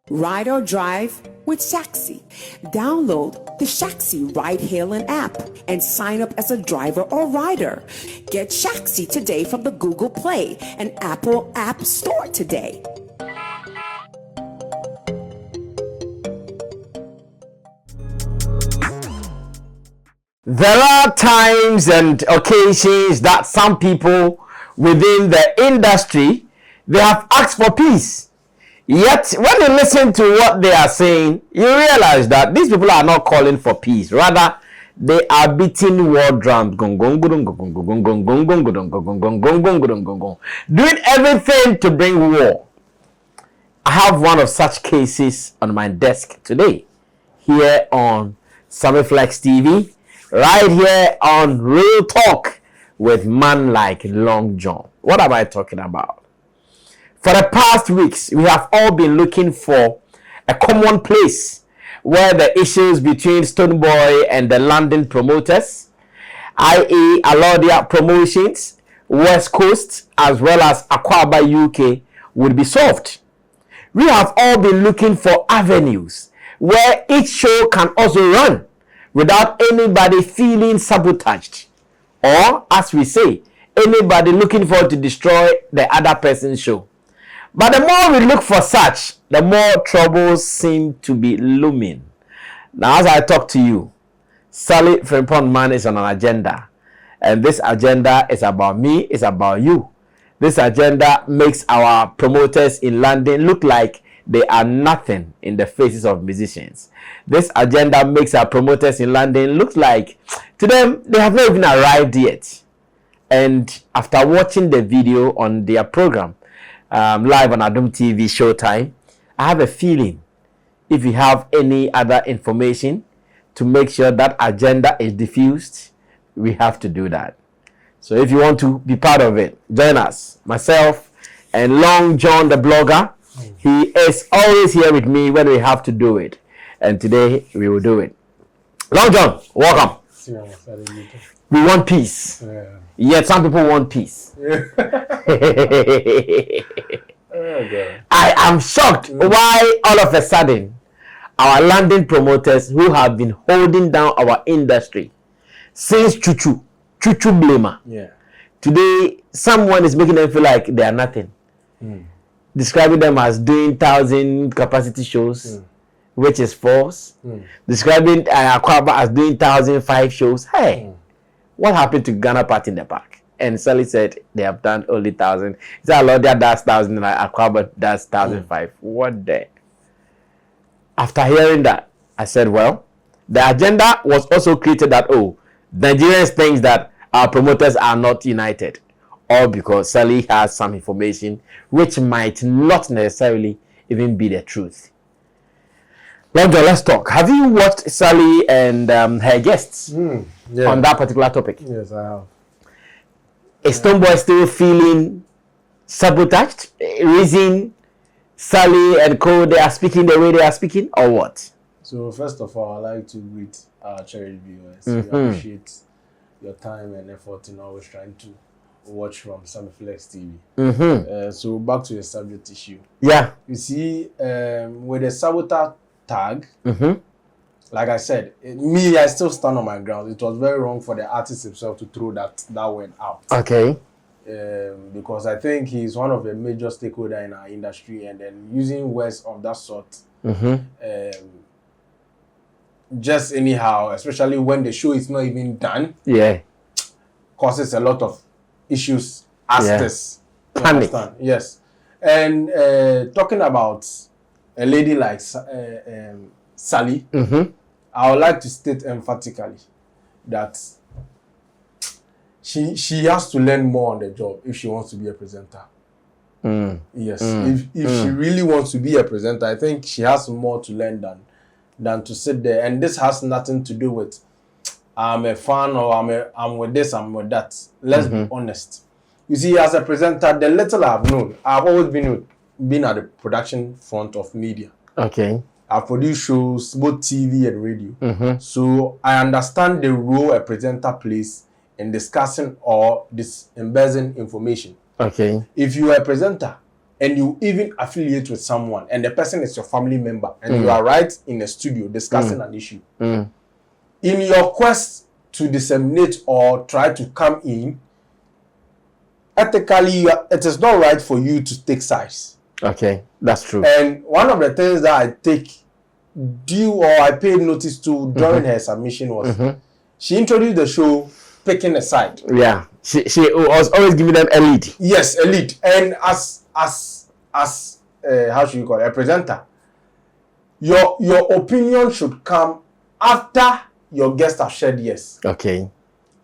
Ride or drive with Shaxi. Download the Shaxi ride-hailing app and sign up as a driver or rider. Get Shaxi today from the Google Play and Apple App Store today. There are times and occasions that some people within the industry, they have asked for peace. Yet, when you listen to what they are saying, you realize that these people are not calling for peace. Rather, they are beating war drums, doing everything to bring war. I have one of such cases on my desk today, here on Sammy Flex TV, right here on Real Talk with man like Long John. What am I talking about? For the past weeks, we have all been looking for a common place where the issues between Stonebwoy and the London promoters, i.e. Alodia Promotions, West Coast, as well as Aquaba UK, would be solved. We have all been looking for avenues where each show can also run without anybody feeling sabotaged, or, as we say, anybody looking for to destroy the other person's show. But the more we look for such, the more troubles seem to be looming. Now, as I talk to you, Sally Frimpong Man is on an agenda. And this agenda is about me, it's about you. This agenda makes our promoters in London look like they are nothing in the faces of musicians. This agenda makes our promoters in London look like, to them, they have not even arrived yet. And after watching the video on their program, live on Adum TV Showtime, I have a feeling if you have any other information to make sure that agenda is diffused, we have to do that. So if you want to be part of it, join us. Myself and Long John the blogger, he is always here with me when we have to do it. And today we will do it. Long John, welcome. We want peace. Yet some people want peace. I am shocked why all of a sudden our London promoters who have been holding down our industry since Chuchu Blamer. Today someone is making them feel like they are nothing. Describing them as doing 1,000 capacity shows, which is false. Describing Aquaba as doing 1,005 shows. Hey, what happened to Ghana Party in the Park? And Sally said they have done only 1,000. He said Alodia does 1,000 and Aquaba does 1,005. What the? After hearing that, I said, well, the agenda was also created that, Nigerians think that our promoters are not united. All because Sally has some information which might not necessarily even be the truth. Long John, let's talk. Have you watched Sally and her guests on that particular topic? Yes, I have. Is Stonebwoy still feeling sabotaged? Reason Sally and co, they are speaking the way they are speaking, or what? So first of all, I'd like to greet our cherished viewers. We appreciate your time and effort in always trying to watch from Sammy Flex TV. So back to the subject issue. Yeah. You see, with the saboteur tag, like I said, I still stand on my ground. It was very wrong for the artist himself to throw that word out. Okay. Because I think he's one of the major stakeholders in our industry, and then using words of that sort, just anyhow, especially when the show is not even done, causes a lot of issues as this. Panic. Yes. And talking about a lady like Sally, I would like to state emphatically that she has to learn more on the job if she wants to be a presenter. Yes. If she really wants to be a presenter, I think she has more to learn than to sit there. And this has nothing to do with I'm a fan or I'm with this, I'm with that. Let's be honest. You see, as a presenter, the little I've known, I've always been at the production front of media. Okay. I've produced shows, both TV and radio. So I understand the role a presenter plays in discussing or embezzling information. Okay. If you are a presenter, and you even affiliate with someone, and the person is your family member, and you are right in a studio discussing an issue, in your quest to disseminate or try to come in, ethically, it is not right for you to take sides. Okay, that's true. And one of the things that I take due or I paid notice to during her submission was she introduced the show picking a side. Yeah, she was always giving them a lead. Yes, a lead. And as how should you call it, a presenter, your opinion should come after your guests have shared yes. Okay.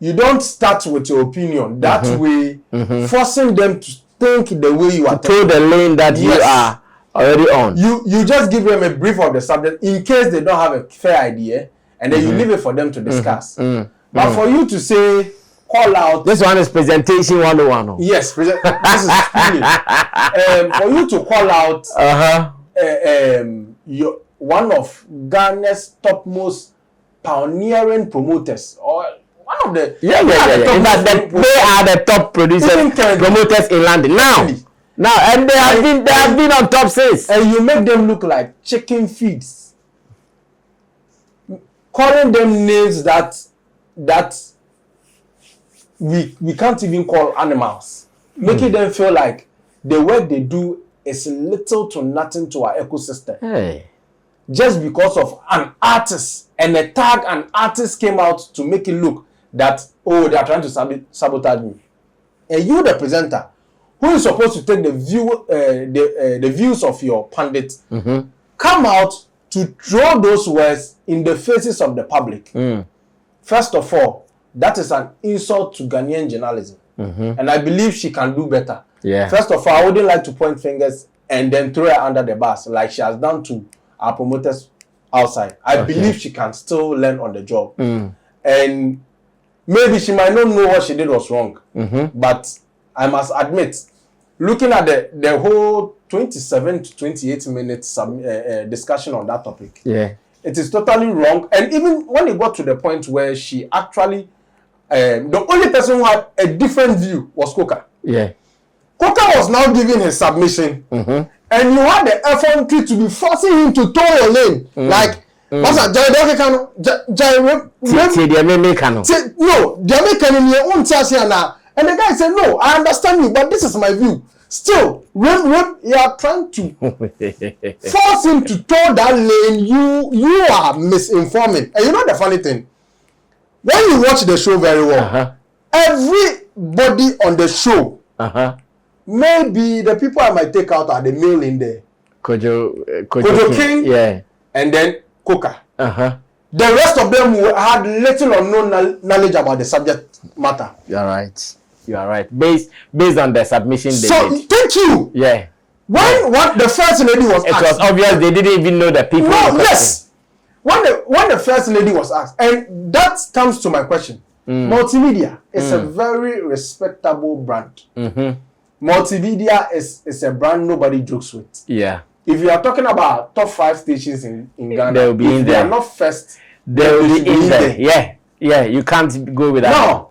You don't start with your opinion that way, forcing them to think the way you are. To the lane that you are already on. You just give them a brief of the subject in case they don't have a fair idea, and then you leave it for them to discuss. But for you to say, call out. This one is presentation 101. Yes, this is screening. For you to call out your one of Ghana's topmost pioneering promoters, or one of the In fact, they are the top producers, promoters in London now. And they have been on top since. And you make them look like chicken feeds, calling them names that we can't even call animals, making them feel like the work they do is little to nothing to our ecosystem. Hey. Just because of an artist, and a tag an artist came out to make it look that, oh, they are trying to sabotage me. And you, the presenter, who is supposed to take the views of your pundit, come out to throw those words in the faces of the public. First of all, that is an insult to Ghanaian journalism. And I believe she can do better. Yeah. First of all, I wouldn't like to point fingers and then throw her under the bus like she has done to our promoters outside. I believe she can still learn on the job. And maybe she might not know what she did was wrong. But I must admit, looking at the whole 27 to 28 minutes discussion on that topic, it is totally wrong. And even when it got to the point where she actually, the only person who had a different view was Coca. Coca was now giving his submission, and you had the effrontery to be forcing him to toe your lane. Like, what's that? No, and the guy said, no, I understand you, but this is my view. Still, when you are trying to force him to toe that lane, you are misinforming. And you know the funny thing? When you watch the show very well, everybody on the show, maybe the people I might take out are the male in there. Kojo King, and then Coca. The rest of them had little or no knowledge about the subject matter. You're right. You are right. Based on the submission they did. Thank you. When what the first lady was asked, it was obvious they didn't even know the people. No, yes. When the first lady was asked, and that comes to my question. Multimedia is a very respectable brand. Multimedia is a brand nobody jokes with. If you are talking about top 5 stations in Ghana, they will be in there. They are not first, they will be in there. You can't go without. Now,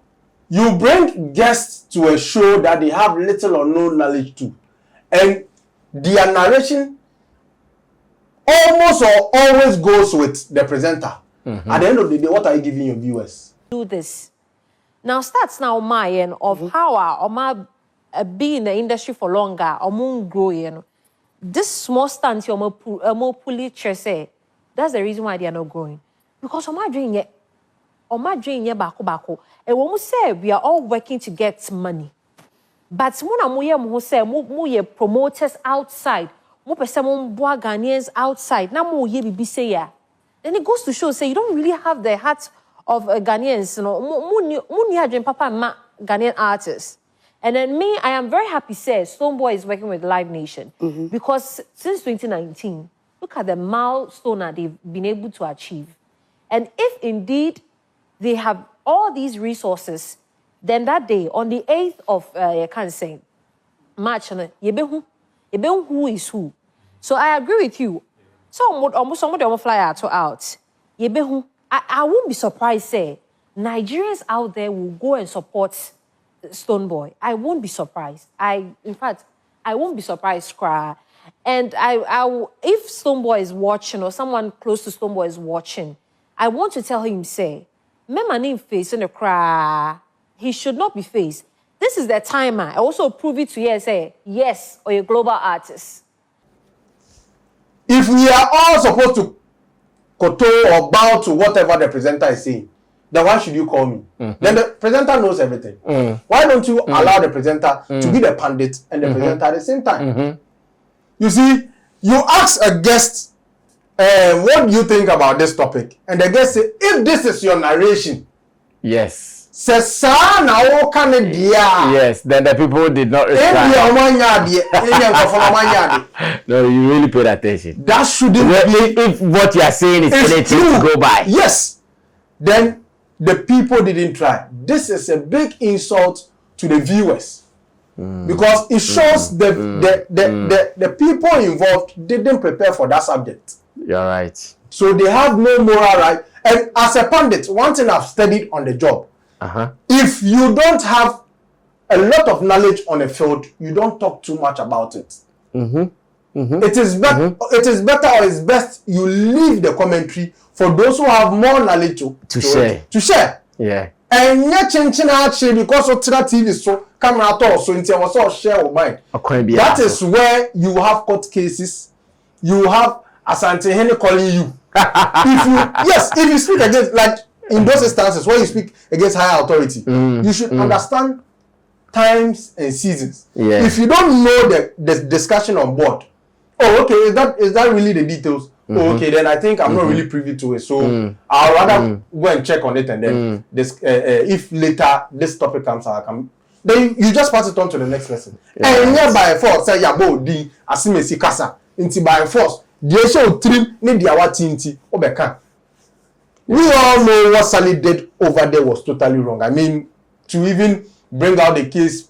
you bring guests to a show that they have little or no knowledge to, and their narration almost or always goes with the presenter. At the end of the day, what are you giving your viewers? Do this. Now starts now my end of how I be in the industry for longer, or growing. This small stance you're more pulley say, that's the reason why they are not growing. Because I'm not doing it. I'm not doing it bako. And when we say we are all working to get money, but when we promoters outside, we Ghanaians outside. Now we be say yeah. Then it goes to show say you don't really have the heart of Ghanaians. You know, papa ma Ghanaian artists. And then me, I am very happy say Stonebwoy is working with Live Nation because since 2019, look at the milestone that they've been able to achieve. And if indeed they have all these resources, then that day, on the 8th of, I can't say, March, who is who. So I agree with you. So almost fly out. I won't be surprised, say, Nigerians out there will go and support Stonebwoy. I won't be surprised. In fact, I won't be surprised, cry. And if Stonebwoy is watching or someone close to Stonebwoy is watching, I want to tell him, say, "Mema face in the cry. He should not be faced. This is the time I also prove it to you, say, yes, or a global artist." If we are all supposed to kowtow or bow to whatever the presenter is saying, then why should you call me? Then the presenter knows everything. Why don't you allow the presenter to be the pundit and the presenter at the same time? You see, you ask a guest, what do you think about this topic? And the guest say, if this is your narration, yes. Yes, then the people did not respond. No, you really paid attention. That shouldn't be. If what you are saying is anything to go by. Yes. Then the people didn't try. This is a big insult to the viewers. Because it shows the people involved didn't prepare for that subject. You're right. So they have no moral right. And as a pundit, one thing I've studied on the job, if you don't have a lot of knowledge on a field, you don't talk too much about it. It is better or it's best you leave the commentary for those who have more knowledge to share. Yeah. And yet actually because of TV so camera so into also share of mind. That is where you have court cases, you have Asante Henry calling you. If you speak against, like in those instances where you speak against higher authority, you should understand times and seasons. Yeah. If you don't know the discussion on board, oh okay, is that really the details? Oh, okay, then I think I'm not really privy to it. So I'll rather go and check on it, and then this if later this topic comes out, then you just pass it on to the next person. And here by force, say yabo di asimesi kasa. Inti by force, the show trim ni diawatinti obeka. We all know what Sally did over there was totally wrong. I mean, to even bring out the case,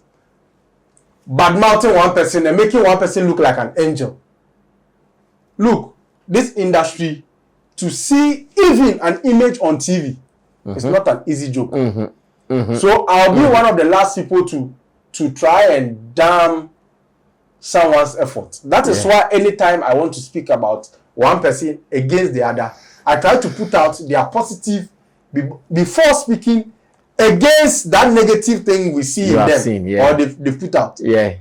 bad-mouthing one person and making one person look like an angel. Look, this industry, to see even an image on TV is not an easy joke. So I'll be one of the last people to try and damn someone's effort. That is why anytime I want to speak about one person against the other, I try to put out their positive before speaking against that negative thing we see in them or they put out. Yeah.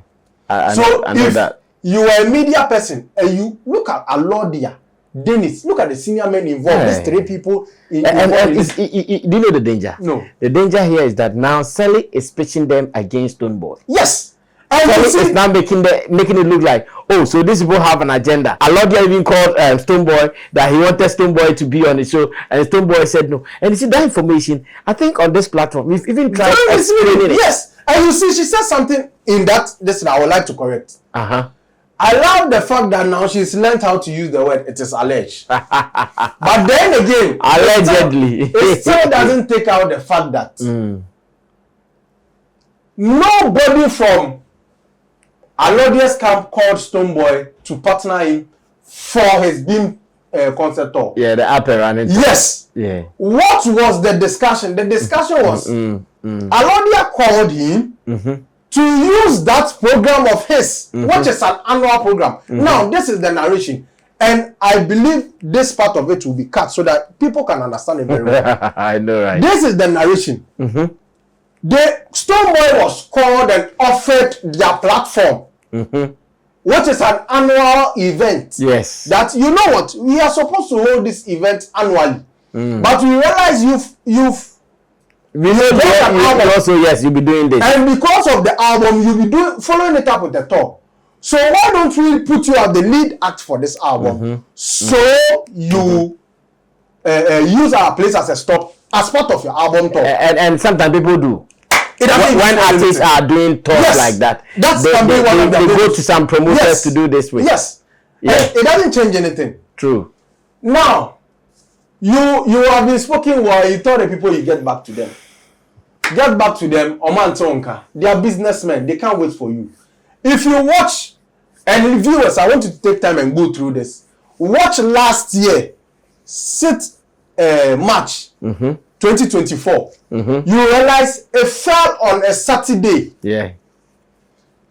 I know if that. You are a media person and you look at Alodia, Dennis, look at the senior men involved, these three people. Do you know the danger? No. The danger here is that now Sally is pitching them against Stonebwoy. Yes. Sally is now making it look like, oh, so these people have an agenda. Alodia even called Stonebwoy that he wanted Stonebwoy to be on the show, and Stonebwoy said no. And you see that information, I think on this platform, we've even tried explaining it. Yes. And you see, she said something in that, this I would like to correct. I love the fact that now she's learned how to use the word, it is alleged. But then again, allegedly, it still doesn't take out the fact that nobody from Alodia's camp called Stonebwoy to partner him for his Beam concert tour. Yeah, the upper running. Yes. Yeah. What was the discussion? The discussion was Alodia called him to use that program of his, which is an annual program. Now, this is the narration. And I believe this part of it will be cut so that people can understand it very well. I know, right? This is the narration. The Stonebwoy was called and offered their platform, which is an annual event. Yes. That, you know what, we are supposed to hold this event annually. But we realize we know also, yes, you'll be doing this. And because of the album, you'll be following it up with the tour. So why don't we put you as the lead act for this album? So you use our place as a stop, as part of your album tour. And sometimes people do. When artists are doing tours like that, they go to some promoters to do this with. Yes. It doesn't change anything. True. Now, you have been spoken while you tell the people you get back to them. Get back to them, Oman Tonka. They are businessmen. They can't wait for you. If you watch, and viewers, I want you to take time and go through this. Watch last year, March 2024. You realize it fell on a Saturday. Yeah.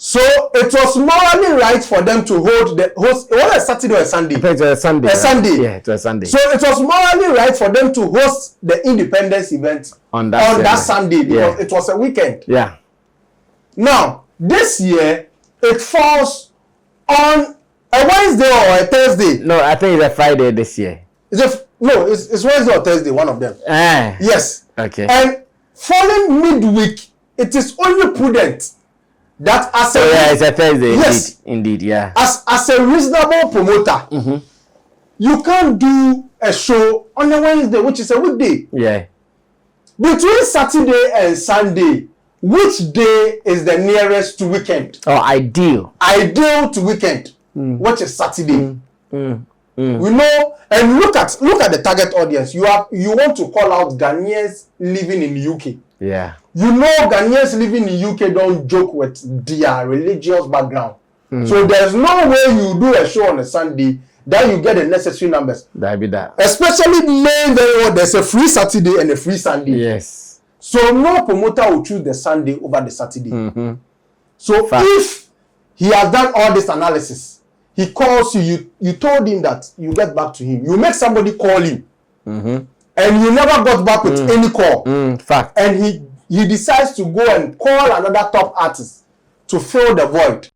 So it was morally right for them to hold the host. It was a Saturday or a Sunday. It was a Sunday. A Sunday. Yeah, it was a Sunday. So it was morally right for them to host the Independence event on that Sunday because it was a weekend. Yeah. Now this year it falls on a Wednesday or a Thursday. No, I think it's a Friday this year. It's Wednesday or Thursday, one of them. Yes. Okay. And falling midweek, it is only prudent that as it's a Thursday. Yes, indeed, yeah. As a reasonable promoter, you can't do a show on a Wednesday, which is a weekday. Yeah. Between Saturday and Sunday, which day is the nearest to weekend? Oh, ideal. Ideal to weekend, which is Saturday. We know, and look at the target audience. You want to call out Ghanaians living in the UK. Yeah. You know Ghanaians living in the UK don't joke with their religious background. So there's no way you do a show on a Sunday that you get the necessary numbers. That'd be that. Especially knowing very well there's a free Saturday and a free Sunday. Yes. So no promoter will choose the Sunday over the Saturday. So if he has done all this analysis, he calls you, you told him that you get back to him. You make somebody call you. And you never got back with any call. Fact. And he decides to go and call another top artist to fill the void.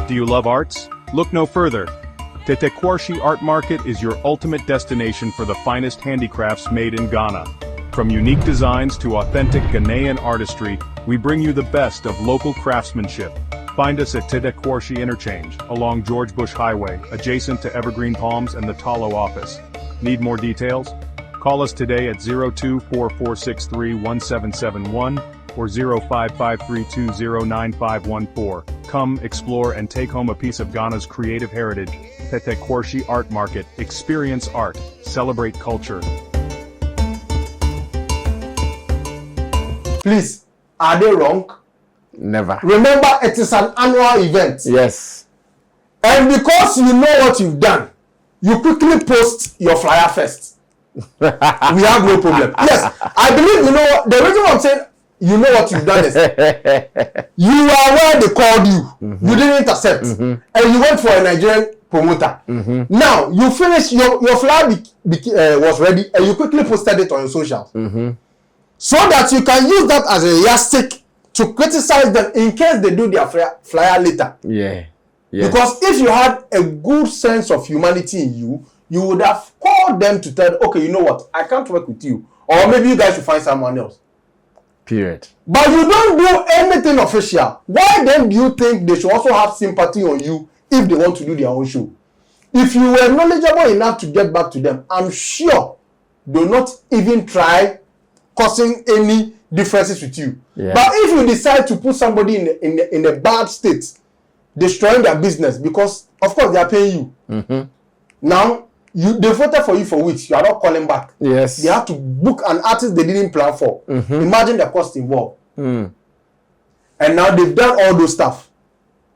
Do you love arts? Look no further. Tetteh Quarshie Art Market is your ultimate destination for the finest handicrafts made in Ghana. From unique designs to authentic Ghanaian artistry, we bring you the best of local craftsmanship. Find us at Tetteh Quarshie Interchange, along George Bush Highway, adjacent to Evergreen Palms and the Talo office. Need more details? Call us today at 0244631771 or 0553209514. Come, explore, and take home a piece of Ghana's creative heritage. Tetteh Quarshie Art Market. Experience art. Celebrate culture. Please, are they wrong? Never. Remember, it is an annual event. Yes. And because you know what you've done, you quickly post your flyer first. We have no problem. Yes, I believe, you know what, the reason why I'm saying you know what you've done is you are where they called you. You didn't accept. And you went for a Nigerian promoter. Now, you finished, your flyer was ready and you quickly posted it on your socials. So that you can use that as a yardstick to criticize them in case they do their flyer later. Yeah. Because if you had a good sense of humanity in you, you would have called them to tell, okay, you know what, I can't work with you. Or maybe you guys should find someone else. Period. But you don't do anything official. Why then do you think they should also have sympathy on you if they want to do their own show? If you were knowledgeable enough to get back to them, I'm sure they'll not even try causing any differences with you. Yeah. But if you decide to put somebody in a bad state, destroying their business, because of course they are paying you. Now, they voted for you for weeks. You are not calling back. Yes. They have to book an artist they didn't plan for. Imagine the cost involved. And now they've done all those stuff.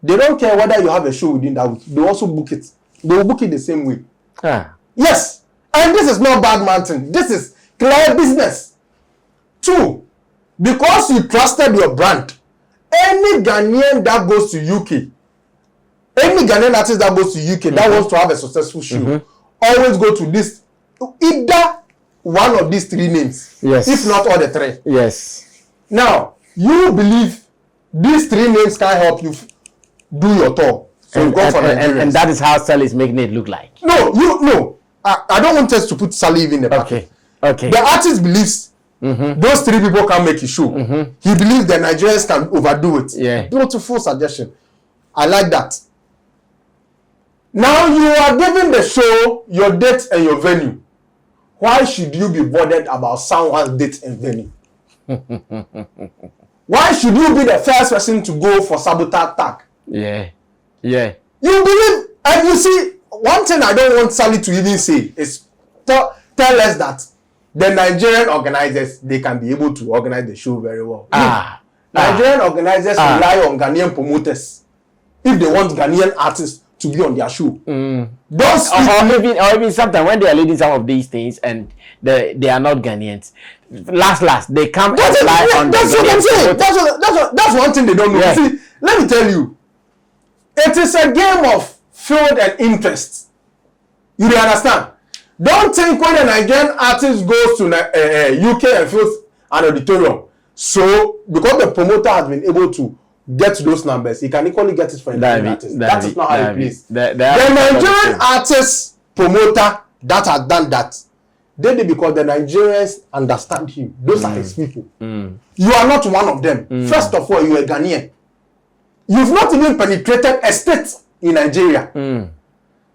They don't care whether you have a show within that week. They also book it. They will book it the same way. Yes. And this is not bad mountain. This is clear business. 2, because you trusted your brand, any Ghanaian that goes to UK, any Ghanaian artist that goes to UK that wants to have a successful show, always go to this, either one of these 3 names. Yes. If not all the 3. Yes. Now, you believe these 3 names can help you do your tour. So you go for Nigerians. And that is how Sally is making it look like. No. I don't want us to put Sally in the packet. Okay. The artist believes those 3 people can make a show. He believes the Nigerians can overdo it. Yeah. Beautiful suggestion. I like that. Now you are giving the show your date and your venue. Why should you be bothered about someone's date and venue? Why should you be the first person to go for saboteur tag? Yeah. You believe, and you see, one thing I don't want Sally to even say is tell us that the Nigerian organizers, they can be able to organize the show very well. Nigerian organizers rely on Ghanaian promoters if they want Ghanaian artists to be on their show. Or even sometimes when they are leading some of these things and they are not Ghanaians. Last they come and rely on that's what I'm saying. That's one thing they don't know. Yeah. See, let me tell you, it is a game of field and interest. You understand? Don't think when a Nigerian artist goes to UK and fills an auditorium, so because the promoter has been able to get to those numbers, he can equally get it for Nigerian artists. That is not how it plays. The Nigerian artist promoter that has done that, did it because the Nigerians understand him. Those are his people. You are not one of them. First of all, you are a Ghanaian. You've not even penetrated a state in Nigeria.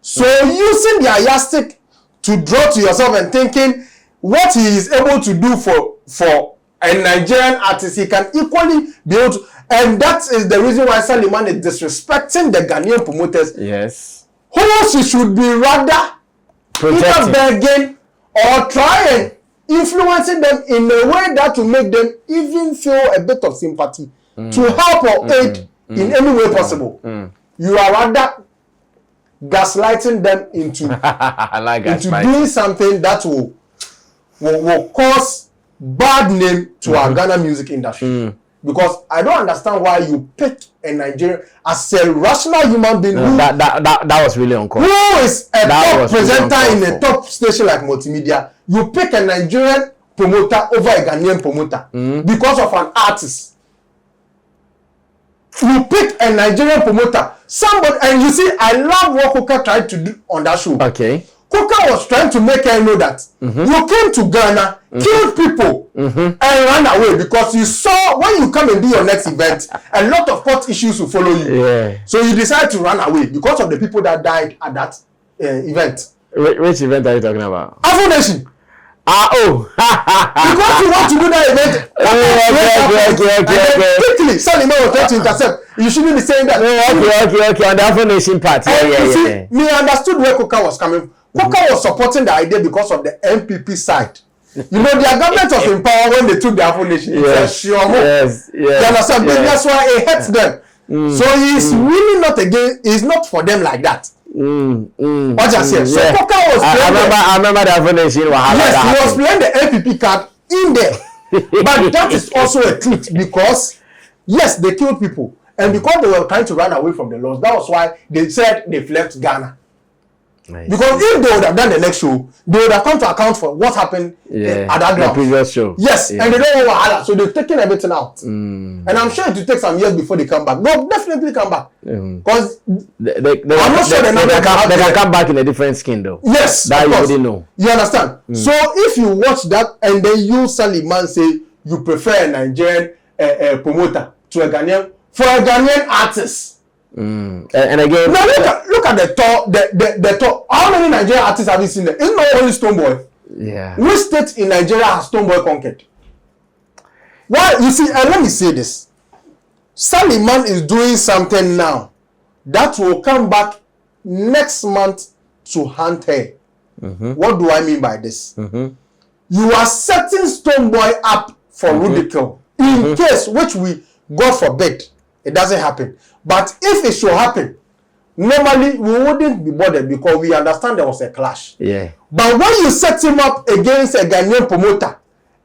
So using the yardstick to draw to yourself and thinking what he is able to do for a Nigerian artist, he can equally be able to. And that is the reason why Sallymann is disrespecting the Ghanaian promoters. Yes. Who she should be rather either begging or trying influencing them in a way that will make them even feel a bit of sympathy to help or aid in any way possible. You are rather gaslighting them into doing something that will cause bad name to our Ghana music industry. Because I don't understand why you pick a Nigerian as a rational human being that was really uncalled. Who is a top presenter in a top station like Multimedia. You pick a Nigerian promoter over a Ghanaian promoter because of an artist. You pick a Nigerian promoter, somebody, and you see, I love what Coca tried to do on that show. Okay. Coca was trying to make her know that you came to Ghana, killed people, and ran away because you saw when you come and do your next event, a lot of court issues will follow you. Yeah. So you decide to run away because of the people that died at that event. Which event are you talking about? Afro Nation. Because you want to do that event. Okay. Quickly, Sallymann was trying to intercept. You shouldn't be saying that. Okay. On the Afro Nation part. Yeah. Me understood where Coca was coming from. Coca was supporting the idea because of the MPP side. You know, their government was in power when they took the Afro Nation. Yes. You understand? That's why it hurts them. So he's really not again. He's not for them like that. What just said. So Coca was playing. I remember the Afro Nation. Yes, he was playing the MPP card in there. But that is also a clip because yes, they killed people, and because they were trying to run away from the laws, that was why they said they've left Ghana. Nice. Because if they would have done the next show, they would have come to account for what happened at that ground. The previous show. Yes, and they don't want wahala, so they've taken everything out. And I'm sure it will take some years before they come back. They'll definitely come back. Because I'm not sure they can come back in a different skin though. Yes, that you already know. You understand? So if you watch that and then you Sallymann say you prefer a Nigerian promoter to a Ghanaian for a Ghanaian artist. And again, now look at the tour. The tour. How many Nigerian artists have you seen there? It's not only Stonebwoy. Yeah. Which state in Nigeria has Stonebwoy conquered? Why? You see, let me say this. Sallymann is doing something now that will come back next month to haunt her. What do I mean by this? You are setting Stonebwoy up for ridicule in case, which we, God forbid, it doesn't happen. But if it should happen, normally we wouldn't be bothered because we understand there was a clash. Yeah. But when you set him up against a Ghanaian promoter,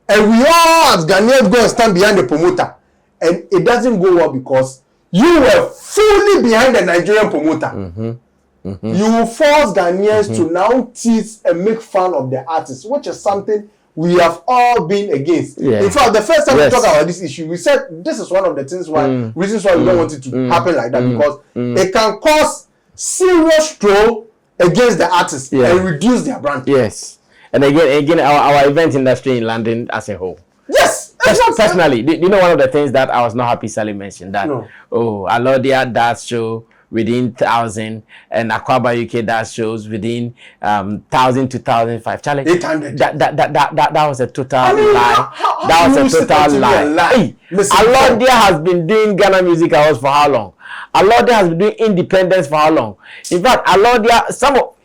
and we all as Ghanaians go and stand behind the promoter, and it doesn't go well because you were fully behind the Nigerian promoter. You force Ghanaians to now tease and make fun of the artist, which is something we have all been against. Yeah. In fact, the first time we talked about this issue, we said this is one of the things why reasons why we don't want it to happen like that because it can cause serious troll against the artists and reduce their brand. Yes, and again, our event industry in London as a whole. Yes, personally, you know one of the things that I was not happy Sally mentioned that Alodia that show within 1,000 and Aquaba UK that shows within 1,000 to 1,005. Charlie, 800. That was a total lie. That was a total lie. Alodia has been doing Ghana Music Awards for how long? Alodia has been doing Independence for how long? In fact, Alodia,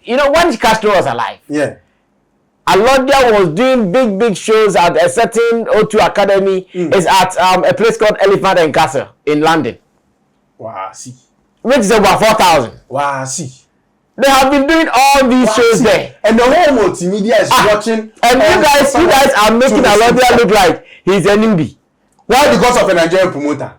when Castro was alive, Alodia was doing big shows at a certain O2 Academy. It's at a place called Elephant and Castle in London. Wow, see. Which is about 4,000. Wow, see. They have been doing all these shows see. there. And the whole multimedia is watching. And you guys are making Alodia look like he's an indie. Why? Because of a Nigerian promoter.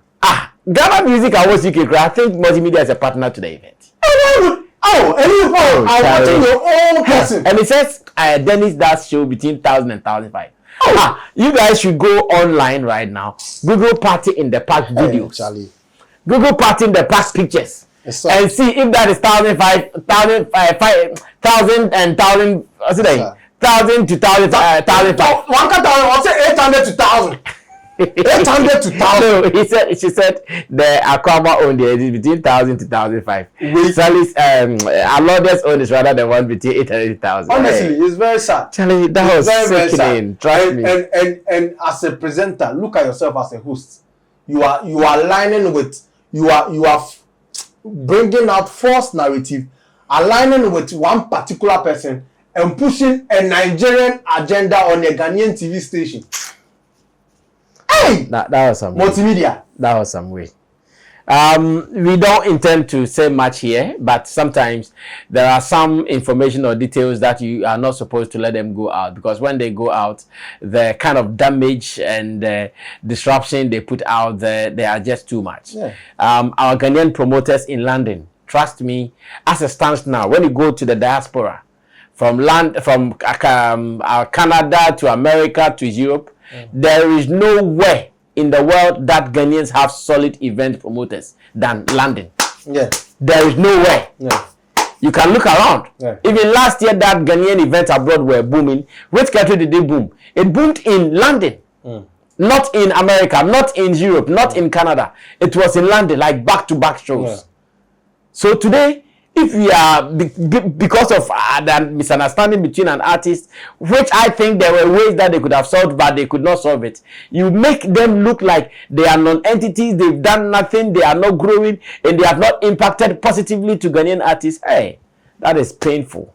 Ghana Music Awards UK, I think multimedia is a partner to the event. And you are watching your own person. And it says Dennis does show between 1,000 and 1,500. You guys should go online right now. Google Party in the Park videos. Charlie. Google Party in the Park pictures. And see if that is 1,000 and 1,000. What's it? 1,000 to 1,005. 800 to 1,000. 800 to 1,000. No, she said the Aquama owned it is between 1,000 to 1,005. Sally's Alodia's own is rather the one between 800 to 1,000. Honestly, it's very sad. Charlie, that was very sickening. Trust me. And as a presenter, look at yourself as a host. You are aligning with you are bringing out false narrative, aligning with one particular person and pushing a Nigerian agenda on a Ghanaian TV station. Hey, that was some multimedia. That was some way. We don't intend to say much here, but sometimes there are some information or details that you are not supposed to let them go out, because when they go out, the kind of damage and disruption they put out there, they are just too much. Yeah. Our Ghanaian promoters in London, trust me, as it stands now, when you go to the diaspora, from Canada to America to Europe, there is nowhere in the world that Ghanaians have solid event promoters than London. Yeah. There is nowhere. Yeah. You can look around. Yeah. Even last year, that Ghanaian events abroad were booming. Which country did they boom? It boomed in London. Not in America, not in Europe, not in Canada. It was in London, like back-to-back shows. Yeah. So today, if we are, because of the misunderstanding between an artist, which I think there were ways that they could have solved, but they could not solve it, you make them look like they are non-entities, they've done nothing, they are not growing, and they have not impacted positively to Ghanaian artists. Hey, that is painful.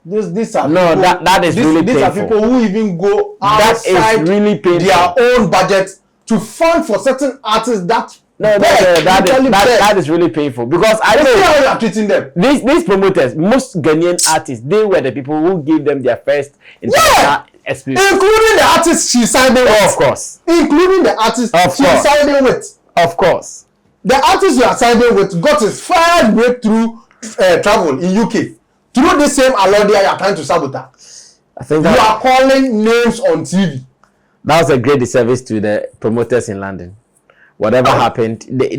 These are no, people, that is really painful. These are people who even go outside that is really painful. Their own budget to fund for certain artists that that is really painful, because I don't know how you are treating them. These promoters, most Ghanaian artists, they were the people who gave them their first international experience, including the artists she signed with. Oh, of course, including the artists she signed with. Of course, the artist you are signing with got his first breakthrough travel in UK through the same Alodia you are trying to sabotage. I think you are calling names on TV. That was a great disservice to the promoters in London. Whatever happened, they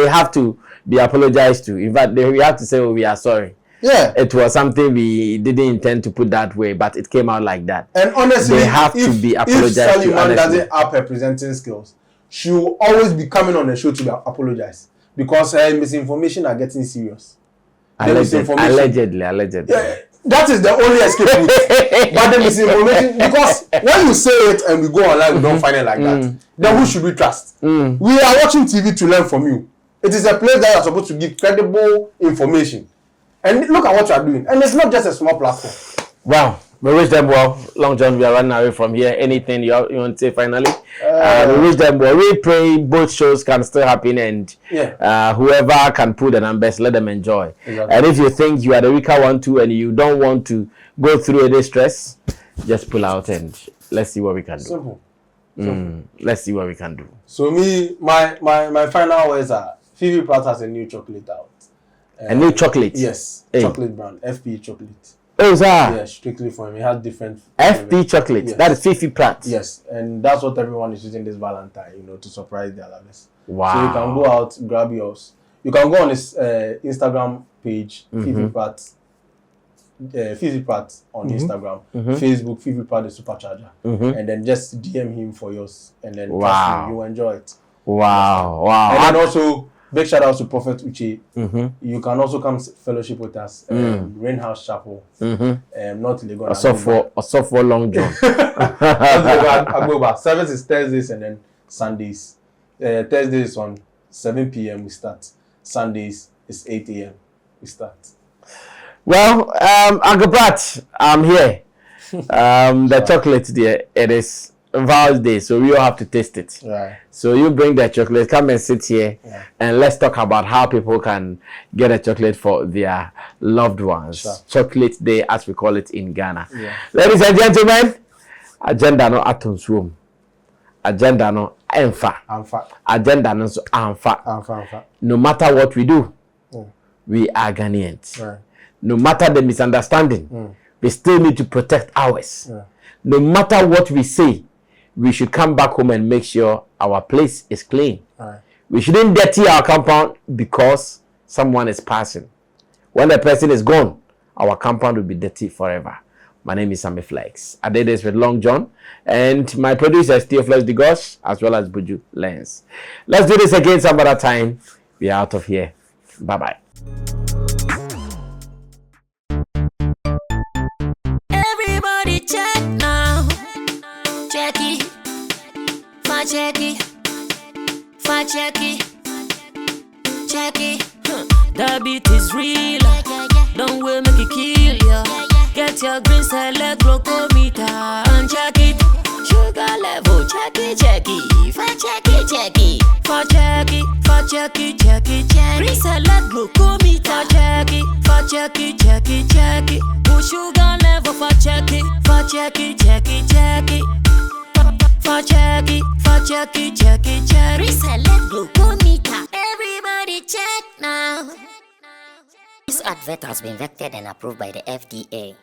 have to be apologized to. In fact, we have to say, oh, we are sorry. Yeah. It was something we didn't intend to put that way, but it came out like that. And honestly, they have to be apologized if to. Sallymann doesn't have her presenting skills, she will always be coming on the show to be apologized, because her misinformation are getting serious. Allegedly. Yeah, that is the only escape route. But the misinformation, because when you say it and we go online, we don't find it like that. Then who should we trust? We are watching TV to learn from you. It is a place that you are supposed to give credible information. And look at what you are doing. And it's not just a small platform. Wow. We wish them well. Long John, we are running away from here. Anything you want to say finally? We wish them well. We pray both shows can still happen, and whoever can pull the numbers, let them enjoy. Exactly. And if you think you are the weaker one too and you don't want to go through any stress, just pull out and let's see what we can do. Simple. Let's see what we can do. So my final words are Phoebe Pratt has a new chocolate out. A new chocolate? Yes. Hey. Chocolate brand. FP chocolate. Oh, sir. Yeah, strictly for him. It has different FP chocolate. Yes. That is Fifi Pratt. Yes, and that's what everyone is using this Valentine, to surprise their lovers. Wow. So you can go out, grab yours. You can go on his Instagram page, Fifi Pratt on Instagram, Facebook, Fifi Pratt the Supercharger, and then just DM him for yours, and then trust me, you enjoy it. Wow. And then also, big shout out to Prophet Uche. You can also come fellowship with us. Rain House Chapel. Not Legon. Also for Long John. Service is Thursdays and then Sundays. Thursdays on 7 p.m. we start. Sundays is 8 a.m. we start. Well, Uncle Pratt, I'm here. The chocolate there, it is Val's Day, so we all have to taste it. Right. So you bring the chocolate, come and sit here, and let's talk about how people can get a chocolate for their loved ones. Sure. Chocolate Day, as we call it in Ghana. Yeah. Ladies and gentlemen, agenda no atoms room. Agenda no enfa. Agenda no so anfa. No matter what we do, we are Ghanaians. Right. No matter the misunderstanding, we still need to protect ours. No matter what we say, we should come back home and make sure our place is clean. Right. We shouldn't dirty our compound because someone is passing. When the person is gone, our compound will be dirty forever. My name is Sammy Flex. I did this with Long John and my producer is Theophilus Digosh as well as Buju Lens. Let's do this again some other time. We are out of here. Bye-bye. Everybody check now. Check it. Fact check it. Fact check it. Check it. The beat is real. Don't wait, make it kill ya. Get your green select glucometer and check it. Sugar level, check it, check it. Fact check it, check it. Fact check it, fact check it, check it, check it. Green select glucometer. Fact check it, fact check it, check it, check it. Put sugar level, fact check it, fact check it, check it, check it. Fact check it, fact check it, check it, check it. Green select glucometer. Everybody check now. This advert has been vetted and approved by the FDA.